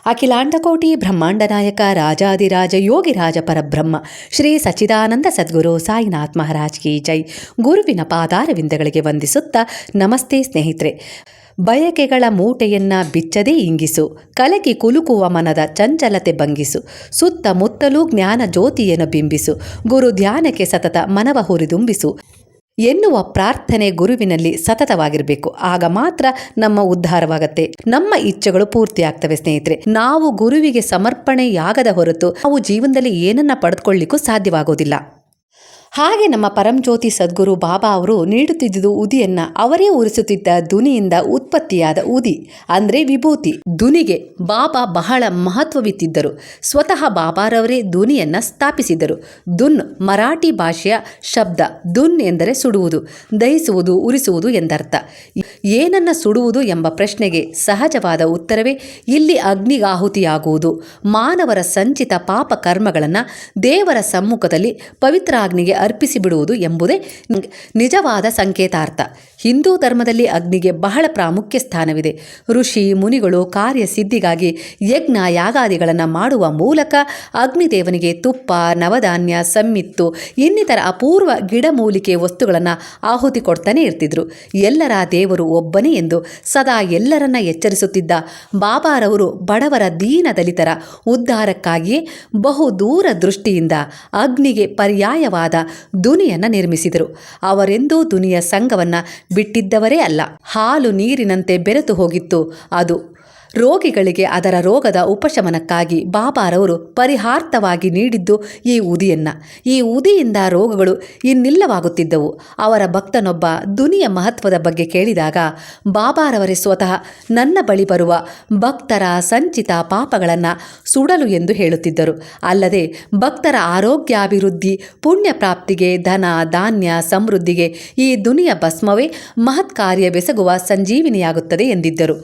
ಅಖಿಲಾಂಡಕೋಟಿ ಬ್ರಹ್ಮಾಂಡ ನಾಯಕ ರಾಜಾದಿರಾಜ ಯೋಗಿರಾಜ ಪರಬ್ರಹ್ಮ ಶ್ರೀ ಸಚ್ಚಿದಾನಂದ ಸದ್ಗುರು ಸಾಯಿನಾಥ್ ಮಹಾರಾಜ್ ಕಿ ಜೈ. ಗುರುವಿನ ಪಾದಾರವಿಂದಗಳಿಗೆ ವಂದಿಸುತ್ತಾ ನಮಸ್ತೆ ಸ್ನೇಹಿತರೆ. ಬಯಕೆಗಳ ಮೂಟೆಯನ್ನ ಬಿಚ್ಚದೇ ಇಂಗಿಸು, ಕಲಕಿ ಕುಲುಕುವ ಮನದ ಚಂಚಲತೆ ಭಂಗಿಸು, ಸುತ್ತಮುತ್ತಲೂ ಜ್ಞಾನ ಜ್ಯೋತಿಯನ್ನು ಬಿಂಬಿಸು, ಗುರು ಧ್ಯಾನಕ್ಕೆ ಸತತ ಮನವ ಹುರಿದುಂಬಿಸು ಎನ್ನುವ ಪ್ರಾರ್ಥನೆ ಗುರುವಿನಲ್ಲಿ ಸತತವಾಗಿರಬೇಕು. ಆಗ ಮಾತ್ರ ನಮ್ಮ ಉದ್ಧಾರವಾಗತ್ತೆ, ನಮ್ಮ ಇಚ್ಛೆಗಳು ಪೂರ್ತಿ ಆಗ್ತವೆ. ಸ್ನೇಹಿತರೆ, ನಾವು ಗುರುವಿಗೆ ಸಮರ್ಪಣೆಯಾಗದ ಹೊರತು ನಾವು ಜೀವನದಲ್ಲಿ ಏನನ್ನ ಪಡೆದುಕೊಳ್ಳಿಕ್ಕೂ ಸಾಧ್ಯವಾಗೋದಿಲ್ಲ. ಹಾಗೆ ನಮ್ಮ ಪರಂಜ್ಯೋತಿ ಸದ್ಗುರು ಬಾಬಾ ಅವರು ನೀಡುತ್ತಿದ್ದುದು ಉದಿಯನ್ನ ಅವರೇ ಉರಿಸುತ್ತಿದ್ದ ದುನಿಯಿಂದ ಉತ್ಪತ್ತಿಯಾದ ಉದಿ ಅಂದರೆ ವಿಭೂತಿ. ದುನಿಗೆ ಬಾಬಾ ಬಹಳ ಮಹತ್ವವಿತ್ತಿದ್ದರು. ಸ್ವತಃ ಬಾಬಾರವರೇ ದುನಿಯನ್ನ ಸ್ಥಾಪಿಸಿದ್ದರು. ದುನ್ ಮರಾಠಿ ಭಾಷೆಯ ಶಬ್ದ. ದುನ್ ಎಂದರೆ ಸುಡುವುದು, ದಹಿಸುವುದು, ಉರಿಸುವುದು ಎಂದರ್ಥ. ಏನನ್ನ ಸುಡುವುದು ಎಂಬ ಪ್ರಶ್ನೆಗೆ ಸಹಜವಾದ ಉತ್ತರವೇ ಇಲ್ಲಿ ಅಗ್ನಿಗಾಹುತಿಯಾಗುವುದು. ಮಾನವರ ಸಂಚಿತ ಪಾಪ ಕರ್ಮಗಳನ್ನು ದೇವರ ಸಮ್ಮುಖದಲ್ಲಿ ಪವಿತ್ರಾಗ್ನಿಗೆ ಅರ್ಪಿಸಿ ಬಿಡುವುದು ಎಂಬುದೇ ನಿಜವಾದ ಸಂಕೇತಾರ್ಥ. ಹಿಂದೂ ಧರ್ಮದಲ್ಲಿ ಅಗ್ನಿಗೆ ಬಹಳ ಪ್ರಾಮುಖ್ಯ ಸ್ಥಾನವಿದೆ. ಋಷಿ ಮುನಿಗಳು ಕಾರ್ಯಸಿದ್ಧಿಗಾಗಿ ಯಜ್ಞ ಯಾಗಾದಿಗಳನ್ನು ಮಾಡುವ ಮೂಲಕ ಅಗ್ನಿದೇವನಿಗೆ ತುಪ್ಪ, ನವಧಾನ್ಯ, ಸಮ್ಮಿತ್ತು ಇನ್ನಿತರ ಅಪೂರ್ವ ಗಿಡಮೂಲಿಕೆ ವಸ್ತುಗಳನ್ನು ಆಹುತಿ ಕೊಡ್ತಾನೆ ಇರ್ತಿದ್ರು. ಎಲ್ಲರ ದೇವರು ಒಬ್ಬನೇ ಎಂದು ಸದಾ ಎಲ್ಲರನ್ನ ಎಚ್ಚರಿಸುತ್ತಿದ್ದ ಬಾಬಾರವರು ಬಡವರ ದೀನ ದಲಿತರ ಉದ್ಧಾರಕ್ಕಾಗಿಯೇ ಬಹು ದೂರ ದೃಷ್ಟಿಯಿಂದ ಅಗ್ನಿಗೆ ಪರ್ಯಾಯವಾದ ದುನಿಯನ್ನು ನಿರ್ಮಿಸಿದರು. ಅವರೆಂದೂ ದುನಿಯ ಸಂಘವನ್ನು ಬಿಟ್ಟಿದ್ದವರೇ ಅಲ್ಲ. ಹಾಲು ನೀರಿನಂತೆ ಬೆರೆತು ಹೋಗಿತ್ತು ಅದು. ರೋಗಿಗಳಿಗೆ ಅದರ ರೋಗದ ಉಪಶಮನಕ್ಕಾಗಿ ಬಾಬಾರವರು ಪರಿಹಾರ್ಥವಾಗಿ ನೀಡಿದ್ದು ಈ ಉದಿಯನ್ನ. ಈ ಉದಿಯಿಂದ ರೋಗಗಳು ಇನ್ನಿಲ್ಲವಾಗುತ್ತಿದ್ದವು. ಅವರ ಭಕ್ತನೊಬ್ಬ ದುನಿಯ ಮಹತ್ವದ ಬಗ್ಗೆ ಕೇಳಿದಾಗ ಬಾಬಾರವರೇ ಸ್ವತಃ ನನ್ನ ಬಳಿ ಬರುವ ಭಕ್ತರ ಸಂಚಿತ ಪಾಪಗಳನ್ನು ಸುಡಲು ಎಂದು ಹೇಳುತ್ತಿದ್ದರು. ಅಲ್ಲದೆ ಭಕ್ತರ ಆರೋಗ್ಯಾಭಿವೃದ್ಧಿ, ಪುಣ್ಯ ಪ್ರಾಪ್ತಿಗೆ, ಧನ ಧಾನ್ಯ ಸಮೃದ್ಧಿಗೆ ಈ ದುನಿಯ ಭಸ್ಮವೇ ಮಹತ್ ಕಾರ್ಯವೆಸಗುವ ಸಂಜೀವಿನಿಯಾಗುತ್ತದೆ ಎಂದಿದ್ದರು.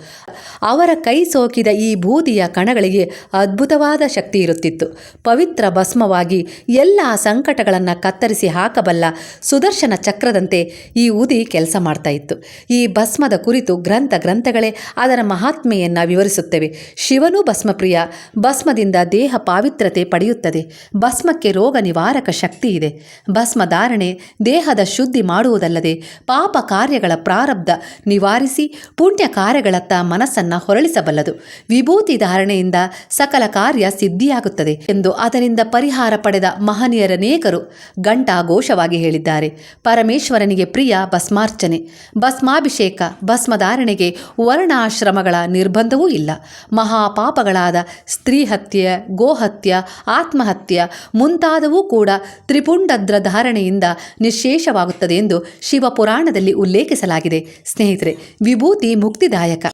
ಅವರ ಕೈ ಸೋಕಿದ ಈ ಬೂದಿಯ ಕಣಗಳಿಗೆ ಅದ್ಭುತವಾದ ಶಕ್ತಿ ಇರುತ್ತಿತ್ತು. ಪವಿತ್ರ ಭಸ್ಮವಾಗಿ ಎಲ್ಲ ಸಂಕಟಗಳನ್ನು ಕತ್ತರಿಸಿ ಹಾಕಬಲ್ಲ ಸುದರ್ಶನ ಚಕ್ರದಂತೆ ಈ ಉದಿ ಕೆಲಸ ಮಾಡ್ತಾ ಇತ್ತು. ಈ ಭಸ್ಮದ ಕುರಿತು ಗ್ರಂಥಗಳೇ ಅದರ ಮಹಾತ್ಮೆಯನ್ನು ವಿವರಿಸುತ್ತವೆ. ಶಿವನೂ ಭಸ್ಮಪ್ರಿಯ. ಭಸ್ಮದಿಂದ ದೇಹ ಪಾವಿತ್ರತೆ ಪಡೆಯುತ್ತದೆ. ಭಸ್ಮಕ್ಕೆ ರೋಗ ನಿವಾರಕ ಶಕ್ತಿ ಇದೆ. ಭಸ್ಮ ಧಾರಣೆ ದೇಹದ ಶುದ್ಧಿ ಮಾಡುವುದಲ್ಲದೆ ಪಾಪ ಕಾರ್ಯಗಳ ಪ್ರಾರಬ್ಧ ನಿವಾರಿಸಿ ಪುಣ್ಯ ಕಾರ್ಯಗಳತ್ತ ಮನಸ್ಸನ್ನು ಹೊರಳಿಸಬಲ್ಲದು. ವಿಭೂತಿ ಧಾರಣೆಯಿಂದ ಸಕಲ ಕಾರ್ಯ ಸಿದ್ಧಿಯಾಗುತ್ತದೆ ಎಂದು ಅದರಿಂದ ಪರಿಹಾರ ಪಡೆದ ಮಹನೀಯರನೇಕರು ಘಂಟಾಘೋಷವಾಗಿ ಹೇಳಿದ್ದಾರೆ. ಪರಮೇಶ್ವರನಿಗೆ ಪ್ರಿಯ ಭಸ್ಮಾರ್ಚನೆ, ಭಸ್ಮಾಭಿಷೇಕ. ಭಸ್ಮಧಾರಣೆಗೆ ವರ್ಣಾಶ್ರಮಗಳ ನಿರ್ಬಂಧವೂ ಇಲ್ಲ. ಮಹಾಪಾಪಗಳಾದ ಸ್ತ್ರೀ ಹತ್ಯೆ, ಗೋಹತ್ಯೆ, ಆತ್ಮಹತ್ಯೆ ಮುಂತಾದವೂ ಕೂಡ ತ್ರಿಪುಂಡದ್ರ ಧಾರಣೆಯಿಂದ ನಿಶ್ಶೇಷವಾಗುತ್ತದೆ ಎಂದು ಶಿವಪುರಾಣದಲ್ಲಿ ಉಲ್ಲೇಖಿಸಲಾಗಿದೆ. ಸ್ನೇಹಿತರೆ, ವಿಭೂತಿ ಮುಕ್ತಿದಾಯಕ.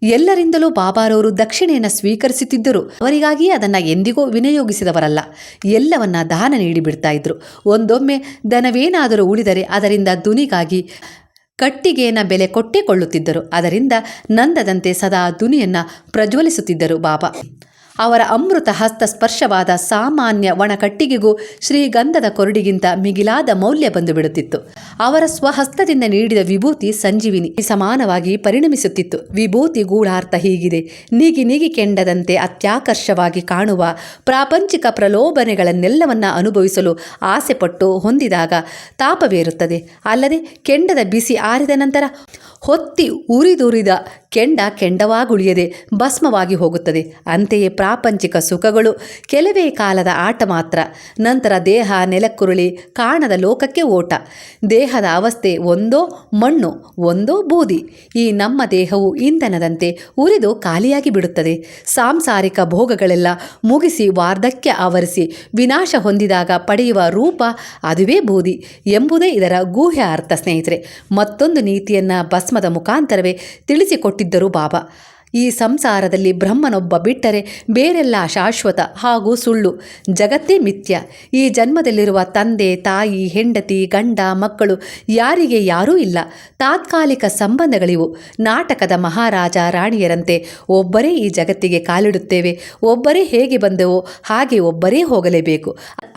ಎಲ್ಲರಿಂದಲೂ ಬಾಬಾರವರು ದಕ್ಷಿಣೆಯನ್ನು ಸ್ವೀಕರಿಸುತ್ತಿದ್ದರು. ಅವರಿಗಾಗಿಯೇ ಅದನ್ನು ಎಂದಿಗೂ ವಿನಿಯೋಗಿಸಿದವರಲ್ಲ. ಎಲ್ಲವನ್ನ ದಾನ ನೀಡಿಬಿಡ್ತಾ ಇದ್ರು. ಒಂದೊಮ್ಮೆ ದನವೇನಾದರೂ ಉಳಿದರೆ ಅದರಿಂದ ದುನಿಗಾಗಿ ಕಟ್ಟಿಗೆಯನ್ನು ಬೆಲೆ ಕೊಟ್ಟೇ ಕೊಳ್ಳುತ್ತಿದ್ದರು. ಅದರಿಂದ ನಂದದಂತೆ ಸದಾ ದುನಿಯನ್ನು ಪ್ರಜ್ವಲಿಸುತ್ತಿದ್ದರು ಬಾಬಾ. ಅವರ ಅಮೃತ ಹಸ್ತ ಸ್ಪರ್ಶವಾದ ಸಾಮಾನ್ಯ ಒಣಕಟ್ಟಿಗೆಗೂ ಶ್ರೀಗಂಧದ ಕೊರಡಿಗಿಂತ ಮಿಗಿಲಾದ ಮೌಲ್ಯ ಬಂದು ಬಿಡುತ್ತಿತ್ತು. ಅವರ ಸ್ವಹಸ್ತದಿಂದ ನೀಡಿದ ವಿಭೂತಿ ಸಂಜೀವಿನಿ ಸಮಾನವಾಗಿ ಪರಿಣಮಿಸುತ್ತಿತ್ತು. ವಿಭೂತಿ ಗೂಢಾರ್ಥ ಹೀಗಿದೆ: ನೀಗಿ ನೀಗಿ ಕೆಂಡದಂತೆ ಅತ್ಯಾಕರ್ಷವಾಗಿ ಕಾಣುವ ಪ್ರಾಪಂಚಿಕ ಪ್ರಲೋಭನೆಗಳನ್ನೆಲ್ಲವನ್ನ ಅನುಭವಿಸಲು ಆಸೆಪಟ್ಟು ಹೊಂದಿದಾಗ ತಾಪವೇರುತ್ತದೆ. ಅಲ್ಲದೆ ಕೆಂಡದ ಬಿಸಿ ಆರಿದ ನಂತರ ಹೊತ್ತಿ ಉರಿದುರಿದ ಕೆಂಡವಾಗುಳಿಯದೆ ಭಸ್ಮವಾಗಿ ಹೋಗುತ್ತದೆ. ಅಂತೆಯೇ ಪ್ರಾಪಂಚಿಕ ಸುಖಗಳು ಕೆಲವೇ ಕಾಲದ ಆಟ ಮಾತ್ರ. ನಂತರ ದೇಹ ನೆಲಕ್ಕುರುಳಿ ಕಾಣದ ಲೋಕಕ್ಕೆ ಓಟ. ದೇಹದ ಅವಸ್ಥೆ ಒಂದೋ ಮಣ್ಣು, ಒಂದೋ ಬೂದಿ. ಈ ನಮ್ಮ ದೇಹವು ಇಂಧನದಂತೆ ಉರಿದು ಖಾಲಿಯಾಗಿ ಬಿಡುತ್ತದೆ. ಸಾಂಸಾರಿಕ ಭೋಗಗಳೆಲ್ಲ ಮುಗಿಸಿ ವಾರ್ಧಕ್ಯ ಆವರಿಸಿ ವಿನಾಶ ಹೊಂದಿದಾಗ ಪಡೆಯುವ ರೂಪ ಅದುವೇ ಬೂದಿ ಎಂಬುದೇ ಇದರ ಗೂಹ್ಯ ಅರ್ಥ. ಸ್ನೇಹಿತರೆ, ಮತ್ತೊಂದು ನೀತಿಯನ್ನು ಭಸ್ಮದ ಮುಖಾಂತರವೇ ತಿಳಿಸಿಕೊಟ್ಟಿದ್ದರು ಬಾಬಾ. ಈ ಸಂಸಾರದಲ್ಲಿ ಬ್ರಹ್ಮನೊಬ್ಬ ಬಿಟ್ಟರೆ ಬೇರೆಲ್ಲ ಶಾಶ್ವತ ಹಾಗೂ ಸುಳ್ಳು. ಜಗತ್ತೇ ಮಿಥ್ಯ. ಈ ಜನ್ಮದಲ್ಲಿರುವ ತಂದೆ ತಾಯಿ, ಹೆಂಡತಿ, ಗಂಡ, ಮಕ್ಕಳು ಯಾರಿಗೆ ಯಾರೂ ಇಲ್ಲ. ತಾತ್ಕಾಲಿಕ ಸಂಬಂಧಗಳಿವು. ನಾಟಕದ ಮಹಾರಾಜ ರಾಣಿಯರಂತೆ ಒಬ್ಬರೇ ಈ ಜಗತ್ತಿಗೆ ಕಾಲಿಡುತ್ತೇವೆ. ಒಬ್ಬರೇ ಹೇಗೆ ಬಂದೆವೋ ಹಾಗೆ ಒಬ್ಬರೇ ಹೋಗಲೇಬೇಕು.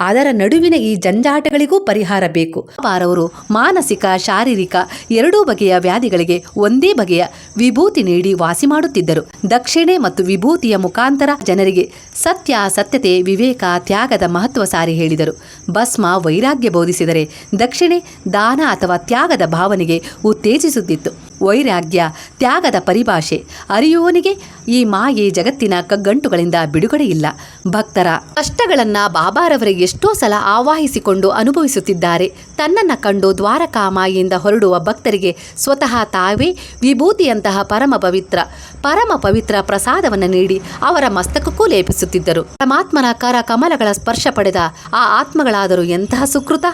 ಅದರ ನಡುವಿನ ಈ ಜಂಜಾಟಗಳಿಗೂ ಪರಿಹಾರ ಬೇಕು. ಬಾಬಾರವರು ಮಾನಸಿಕ ಶಾರೀರಿಕ ಎರಡೂ ಬಗೆಯ ವ್ಯಾಧಿಗಳಿಗೆ ಒಂದೇ ಬಗೆಯ ವಿಭೂತಿ ನೀಡಿ ವಾಸಿ ಮಾಡುತ್ತಿದ್ದಾರೆ. ಬೋಧಿಸುತ್ತಿದ್ದರು. ದಕ್ಷಿಣೆ ಮತ್ತು ವಿಭೂತಿಯ ಮುಖಾಂತರ ಜನರಿಗೆ ಸತ್ಯತೆ, ವಿವೇಕ, ತ್ಯಾಗದ ಮಹತ್ವ ಸಾರಿ ಹೇಳಿದರು. ಭಸ್ಮ ವೈರಾಗ್ಯ ಬೋಧಿಸಿದರೆ ದಕ್ಷಿಣೆ ದಾನ ಅಥವಾ ತ್ಯಾಗದ ಭಾವನೆಗೆ ಉತ್ತೇಜಿಸುತ್ತಿತ್ತು. ವೈರಾಗ್ಯ ತ್ಯಾಗದ ಪರಿಭಾಷೆ ಅರಿಯುವವನಿಗೆ ಈ ಮಾಯೆ ಜಗತ್ತಿನ ಕಗ್ಗಂಟುಗಳಿಂದ ಬಿಡುಗಡೆ ಇಲ್ಲ. ಭಕ್ತರ ಕಷ್ಟಗಳನ್ನ ಬಾಬಾರವರೇ ಎಷ್ಟೋ ಸಲ ಆವಾಹಿಸಿಕೊಂಡು ಅನುಭವಿಸುತ್ತಿದ್ದಾರೆ. ತನ್ನನ್ನ ಕಂಡು ದ್ವಾರಕಾಮಾಯಿಯಿಂದ ಹೊರಡುವ ಭಕ್ತರಿಗೆ ಸ್ವತಃ ತಾವೇ ವಿಭೂತಿಯಂತಹ ಪರಮ ಪವಿತ್ರ ಪ್ರಸಾದವನ್ನು ನೀಡಿ ಅವರ ಮಸ್ತಕಕ್ಕೂ ಲೇಪಿಸುತ್ತಿದ್ದರು. ಪರಮಾತ್ಮನ ಕರ ಕಮಲಗಳ ಸ್ಪರ್ಶ ಪಡೆದ ಆ ಆತ್ಮಗಳಾದರೂ ಎಂತಹ ಸುಕೃತ.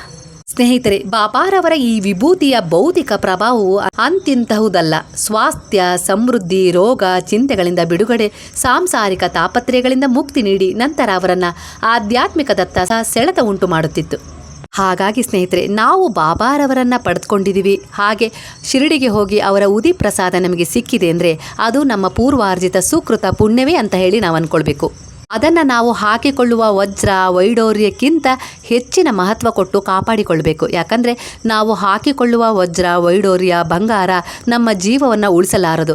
ಸ್ನೇಹಿತರೆ, ಬಾಬಾರವರ ಈ ವಿಭೂತಿಯ ಭೌತಿಕ ಪ್ರಭಾವವು ಅಂತಿಂತಹುದಲ್ಲ. ಸ್ವಾಸ್ಥ್ಯ, ಸಮೃದ್ಧಿ, ರೋಗ, ಚಿಂತೆಗಳಿಂದ ಬಿಡುಗಡೆ, ಸಾಂಸಾರಿಕ ತಾಪತ್ರಯಗಳಿಂದ ಮುಕ್ತಿ ನೀಡಿ ನಂತರ ಅವರನ್ನ ಆಧ್ಯಾತ್ಮಿಕದತ್ತ ಸೆಳೆತ ಉಂಟು ಮಾಡುತ್ತಿತ್ತು. ಹಾಗಾಗಿ ಸ್ನೇಹಿತರೆ, ನಾವು ಬಾಬಾರವರನ್ನ ಪಡೆದುಕೊಂಡಿದ್ದೀವಿ, ಹಾಗೆ ಶಿರಡಿಗೆ ಹೋಗಿ ಅವರ ಉದಿ ಪ್ರಸಾದ ನಮಗೆ ಸಿಕ್ಕಿದೆ ಅಂದರೆ ಅದು ನಮ್ಮ ಪೂರ್ವಾರ್ಜಿತ ಸುಕೃತ ಪುಣ್ಯವೇ ಅಂತ ಹೇಳಿ ನಾವು ಅಂದ್ಕೊಳ್ಬೇಕು. ಅದನ್ನು ನಾವು ಹಾಕಿಕೊಳ್ಳುವ ವಜ್ರ ವೈಡೂರ್ಯಕ್ಕಿಂತ ಹೆಚ್ಚಿನ ಮಹತ್ವ ಕೊಟ್ಟು ಕಾಪಾಡಿಕೊಳ್ಬೇಕು. ಯಾಕಂದರೆ ನಾವು ಹಾಕಿಕೊಳ್ಳುವ ವಜ್ರ ವೈಡೂರ್ಯ ಬಂಗಾರ ನಮ್ಮ ಜೀವವನ್ನು ಉಳಿಸಲಾರದು,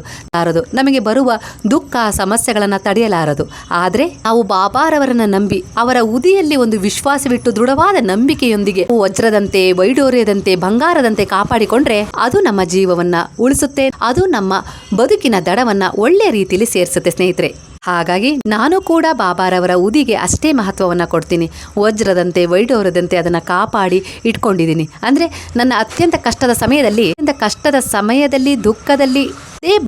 ನಮಗೆ ಬರುವ ದುಃಖ ಸಮಸ್ಯೆಗಳನ್ನು ತಡೆಯಲಾರದು. ಆದರೆ ನಾವು ಬಾಬಾರವರನ್ನು ನಂಬಿ ಅವರ ಉದಿಯಲ್ಲಿ ಒಂದು ವಿಶ್ವಾಸವಿಟ್ಟು ದೃಢವಾದ ನಂಬಿಕೆಯೊಂದಿಗೆ ವಜ್ರದಂತೆ ವೈಡೂರ್ಯದಂತೆ ಬಂಗಾರದಂತೆ ಕಾಪಾಡಿಕೊಂಡ್ರೆ ಅದು ನಮ್ಮ ಜೀವವನ್ನು ಉಳಿಸುತ್ತೆ, ಅದು ನಮ್ಮ ಬದುಕಿನ ದಡವನ್ನು ಒಳ್ಳೆಯ ರೀತಿಯಲ್ಲಿ ಸೇರಿಸುತ್ತೆ ಸ್ನೇಹಿತರೆ. ಹಾಗಾಗಿ ನಾನು ಕೂಡ ಬಾಬಾರವರ ಉದಿಗೆ ಅಷ್ಟೇ ಮಹತ್ವವನ್ನು ಕೊಡ್ತೀನಿ. ವಜ್ರದಂತೆ ವೈಡೂರ್ಯದಂತೆ ಅದನ್ನು ಕಾಪಾಡಿ ಇಟ್ಕೊಂಡಿದ್ದೀನಿ. ಅಂದರೆ ನನ್ನ ಅತ್ಯಂತ ಕಷ್ಟದ ಸಮಯದಲ್ಲಿ ದುಃಖದಲ್ಲಿ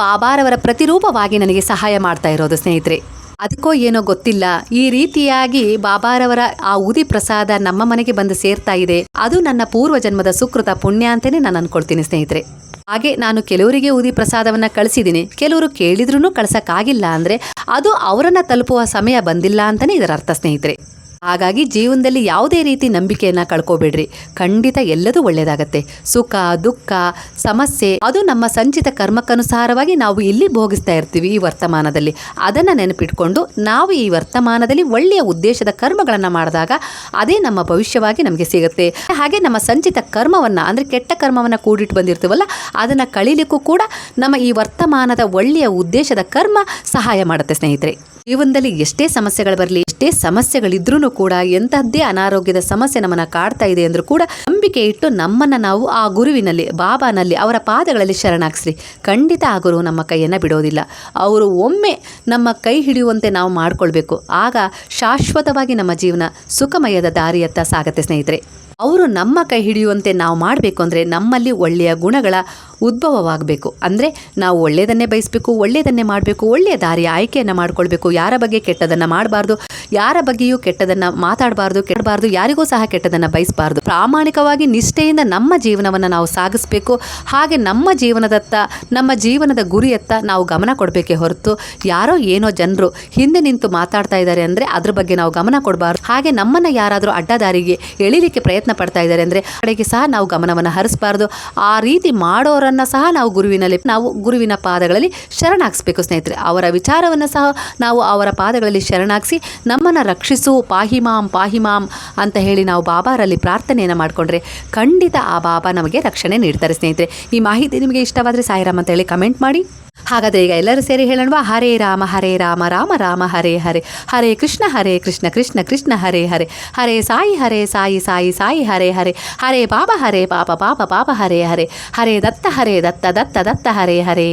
ಬಾಬಾರವರ ಪ್ರತಿರೂಪವಾಗಿ ನನಗೆ ಸಹಾಯ ಮಾಡ್ತಾ ಇರೋದು ಸ್ನೇಹಿತರೆ. ಅದಕ್ಕೋ ಏನೋ ಗೊತ್ತಿಲ್ಲ, ಈ ರೀತಿಯಾಗಿ ಬಾಬಾರವರ ಆ ಉದಿ ಪ್ರಸಾದ ನಮ್ಮ ಮನೆಗೆ ಬಂದು ಸೇರ್ತಾ ಇದೆ. ಅದು ನನ್ನ ಪೂರ್ವ ಜನ್ಮದ ಸುಕೃತ ಪುಣ್ಯ ಅಂತಲೇ ನಾನು ಅನ್ಕೊಳ್ತೀನಿ ಸ್ನೇಹಿತರೆ. ಹಾಗೆ ನಾನು ಕೆಲವರಿಗೆ ಉದಿ ಪ್ರಸಾದವನ್ನು ಕಳಿಸಿದ್ದೀನಿ, ಕೆಲವರು ಕೇಳಿದ್ರೂ ಕಳ್ಸೋಕ್ಕಾಗಿಲ್ಲ ಅಂದರೆ ಅದು ಅವರನ್ನು ತಲುಪುವ ಸಮಯ ಬಂದಿಲ್ಲ ಅಂತಲೇ ಇದರ ಅರ್ಥ ಸ್ನೇಹಿತರೆ. ಹಾಗಾಗಿ ಜೀವನದಲ್ಲಿ ಯಾವುದೇ ರೀತಿ ನಂಬಿಕೆಯನ್ನು ಕಳ್ಕೋಬೇಡ್ರಿ. ಖಂಡಿತ ಎಲ್ಲದೂ ಒಳ್ಳೆಯದಾಗತ್ತೆ. ಸುಖ ದುಃಖ ಸಮಸ್ಯೆ ಅದು ನಮ್ಮ ಸಂಚಿತ ಕರ್ಮಕ್ಕನುಸಾರವಾಗಿ ನಾವು ಇಲ್ಲಿ ಭೋಗಿಸ್ತಾ ಇರ್ತೀವಿ ಈ ವರ್ತಮಾನದಲ್ಲಿ. ಅದನ್ನು ನೆನಪಿಟ್ಕೊಂಡು ನಾವು ಈ ವರ್ತಮಾನದಲ್ಲಿ ಒಳ್ಳೆಯ ಉದ್ದೇಶದ ಕರ್ಮಗಳನ್ನು ಮಾಡಿದಾಗ ಅದೇ ನಮ್ಮ ಭವಿಷ್ಯವಾಗಿ ನಮಗೆ ಸಿಗುತ್ತೆ. ಹಾಗೆ ನಮ್ಮ ಸಂಚಿತ ಕರ್ಮವನ್ನು ಅಂದರೆ ಕೆಟ್ಟ ಕರ್ಮವನ್ನು ಕೂಡಿಟ್ಟು ಬಂದಿರ್ತೀವಲ್ಲ ಅದನ್ನು ಕಳೀಲಿಕ್ಕೂ ಕೂಡ ನಮ್ಮ ಈ ವರ್ತಮಾನದ ಒಳ್ಳೆಯ ಉದ್ದೇಶದ ಕರ್ಮ ಸಹಾಯ ಮಾಡುತ್ತೆ ಸ್ನೇಹಿತರೆ. ಜೀವನದಲ್ಲಿ ಎಷ್ಟೇ ಸಮಸ್ಯೆಗಳು ಬರಲಿ, ಎಷ್ಟೇ ಸಮಸ್ಯೆಗಳಿದ್ರೂ ಕೂಡ, ಎಂತಹದ್ದೇ ಅನಾರೋಗ್ಯದ ಸಮಸ್ಯೆ ನಮ್ಮನ್ನು ಕಾಡ್ತಾ ಇದೆ ಅಂದ್ರೂ ಕೂಡ ನಂಬಿಕೆ ಇಟ್ಟು ನಮ್ಮನ್ನು ನಾವು ಆ ಗುರುವಿನಲ್ಲಿ ಬಾಬಾನಲ್ಲಿ ಅವರ ಪಾದಗಳಲ್ಲಿ ಶರಣಾಗಿಸ್ರಿ. ಖಂಡಿತ ಆ ಗುರು ನಮ್ಮ ಕೈಯನ್ನು ಬಿಡೋದಿಲ್ಲ. ಅವರು ಒಮ್ಮೆ ನಮ್ಮ ಕೈ ಹಿಡಿಯುವಂತೆ ನಾವು ಮಾಡಿಕೊಳ್ಬೇಕು. ಆಗ ಶಾಶ್ವತವಾಗಿ ನಮ್ಮ ಜೀವನ ಸುಖಮಯದ ದಾರಿಯತ್ತ ಸಾಗತ್ತೆ ಸ್ನೇಹಿತರೆ. ಅವರು ನಮ್ಮ ಕೈ ಹಿಡಿಯುವಂತೆ ನಾವು ಮಾಡಬೇಕು ಅಂದರೆ ನಮ್ಮಲ್ಲಿ ಒಳ್ಳೆಯ ಗುಣಗಳ ಉದ್ಭವವಾಗಬೇಕು. ಅಂದರೆ ನಾವು ಒಳ್ಳೆಯದನ್ನೇ ಬಯಸಬೇಕು, ಒಳ್ಳೆಯದನ್ನೇ ಮಾಡಬೇಕು, ಒಳ್ಳೆಯ ದಾರಿಯ ಆಯ್ಕೆಯನ್ನು ಮಾಡಿಕೊಳ್ಬೇಕು. ಯಾರ ಬಗ್ಗೆ ಕೆಟ್ಟದನ್ನು ಮಾಡಬಾರ್ದು, ಯಾರ ಬಗ್ಗೆಯೂ ಕೆಟ್ಟದನ್ನು ಮಾತಾಡಬಾರ್ದು, ಯಾರಿಗೂ ಸಹ ಕೆಟ್ಟದನ್ನು ಬಯಸಬಾರ್ದು. ಪ್ರಾಮಾಣಿಕವಾಗಿ ನಿಷ್ಠೆಯಿಂದ ನಮ್ಮ ಜೀವನವನ್ನು ನಾವು ಸಾಗಿಸಬೇಕು. ಹಾಗೆ ನಮ್ಮ ಜೀವನದ ಗುರಿಯತ್ತ ನಾವು ಗಮನ ಕೊಡಬೇಕೇ ಹೊರತು ಯಾರೋ ಏನೋ ಜನರು ಹಿಂದೆ ನಿಂತು ಮಾತಾಡ್ತಾ ಇದ್ದಾರೆ ಅಂದರೆ ಅದ್ರ ಬಗ್ಗೆ ನಾವು ಗಮನ ಕೊಡಬಾರ್ದು. ಹಾಗೆ ನಮ್ಮನ್ನು ಯಾರಾದರೂ ಅಡ್ಡದಾರಿಗೆ ಎಳಿಲಿಕ್ಕೆ ಪ್ರಯತ್ನ ಪಡ್ತಾ ಇದ್ದಾರೆ ಅಂದರೆ ಕಡೆಗೆ ಸಹ ನಾವು ಗಮನವನ್ನು ಹರಿಸಬಾರ್ದು. ಆ ರೀತಿ ಮಾಡೋರನ್ನ ಸಹ ನಾವು ಗುರುವಿನ ಪಾದಗಳಲ್ಲಿ ಶರಣಾಗಿಸ್ಬೇಕು ಸ್ನೇಹಿತರೆ. ಅವರ ವಿಚಾರವನ್ನು ಸಹ ನಾವು ಅವರ ಪಾದಗಳಲ್ಲಿ ಶರಣಾಗಿಸಿ ನಮ್ಮನ್ನು ರಕ್ಷಿಸು, ಪಾಹಿಮಾಂ ಅಂತ ಹೇಳಿ ನಾವು ಬಾಬಾರಲ್ಲಿ ಪ್ರಾರ್ಥನೆಯನ್ನು ಮಾಡಿಕೊಂಡ್ರೆ ಖಂಡಿತ ಆ ಬಾಬಾ ನಮಗೆ ರಕ್ಷಣೆ ನೀಡ್ತಾರೆ ಸ್ನೇಹಿತರೆ. ಈ ಮಾಹಿತಿ ನಿಮಗೆ ಇಷ್ಟವಾದರೆ ಸಾಯಿರಾಮ್ ಅಂತ ಹೇಳಿ ಕಮೆಂಟ್ ಮಾಡಿ. ಹಾಗಾದರೆ ಈಗ ಎಲ್ಲರೂ ಸೇರಿ ಹೇಳೋಣ, ಹರೇ ರಾಮ ರಾಮ ರಾಮ ಹರೇ ಹರೇ, ಹರೇ ಕೃಷ್ಣ ಕೃಷ್ಣ ಕೃಷ್ಣ ಹರೇ ಹರೇ, ಹರೇ ಸಾಯಿ ಸಾಯಿ ಹರೇ ಹರೇ, ಹರೇ ಪಾಪ ಪಾಪ ಹರೇ ಹರೇ, ಹರೇ ದತ್ತ ದತ್ತ ಹರೇ ಹರೇ.